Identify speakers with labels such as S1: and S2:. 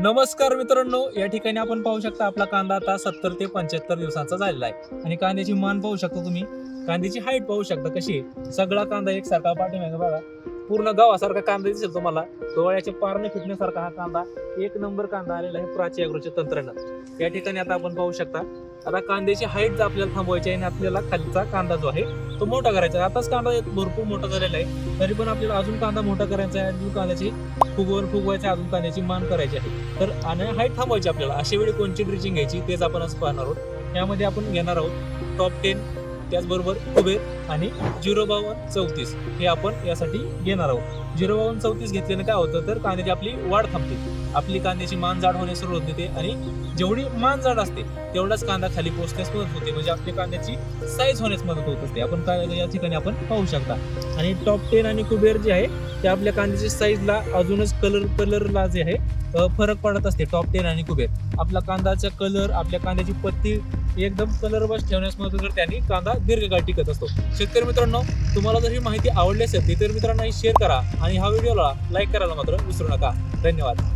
S1: नमस्कार मित्रांनो, या ठिकाणी आपण पाहू शकता आपला कांदा आता 70 ते 75 दिवसांचा झालेला आहे आणि कांद्याची मान पाहू शकता तुम्ही. कांद्याची हाईट पाहू शकता कशी आहे. सगळा कांदा एकसारखा पाठीमागे बघा, पूर्ण गावासारखा कांदा दिसेल तुम्हाला. डोळ्याच्या पारणे फिटण्यासारखा हा कांदा, एक नंबर कांदा आलेला आहे प्राची ॲग्रोच्या तंत्रानं. या ठिकाणी आता आपण पाहू शकता, आता कांद्याची हाईट आपल्याला थांबवायची आहे आणि आपल्याला खालचा कांदा जो आहे तो मोठा करायचा आहे. आताच कांदा भरपूर मोठा झालेला आहे, तरी पण आपल्याला अजून कांदा मोठा करायचा आहे. अजून कांद्याची फुगवायची, अजून कांद्याची मान करायची आहे. तर आणि हाईट थांबवायची आपल्याला. अशा वेळी कोणची ड्रिचिंग घ्यायची तेच आपण असं पाहणार आहोत. यामध्ये आपण घेणार आहोत टॉप 10, त्याचबरोबर कुबेर आणि 05234 हे आपण यासाठी घेणार आहोत. 05234 घेतल्याने काय होतं, तर कांद्याची आपली वाढ थांबते, आपली कांद्याची मान जाड होण्यास सुरुवात होते आणि जेवढी मान जाड असते तेवढाच कांदा खाली पोहोचण्यास मदत होते, म्हणजे आपली कांद्याची साईज होण्यास मदत होत असते. आपण या ठिकाणी आपण पाहू शकता. आणि टॉप 10 आणि कुबेर जे आहे ते आपल्या कांद्याच्या साईजला अजूनच कलरला जे आहे फरक पडत असते. टॉप 10 आणि कुबेर आपला कांद्याचा कलर, आपल्या कांद्याची पत्ती एकदम कलर बस ठेवण्यास मदत करते आणि कांदा दीर्घकाळ टिकत असतो. शेतकरी मित्रांनो, तुम्हाला जर ही माहिती आवडली असेल तर मित्रांना शेअर करा आणि हा व्हिडिओला लाईक करायला मात्र विसरू नका. धन्यवाद.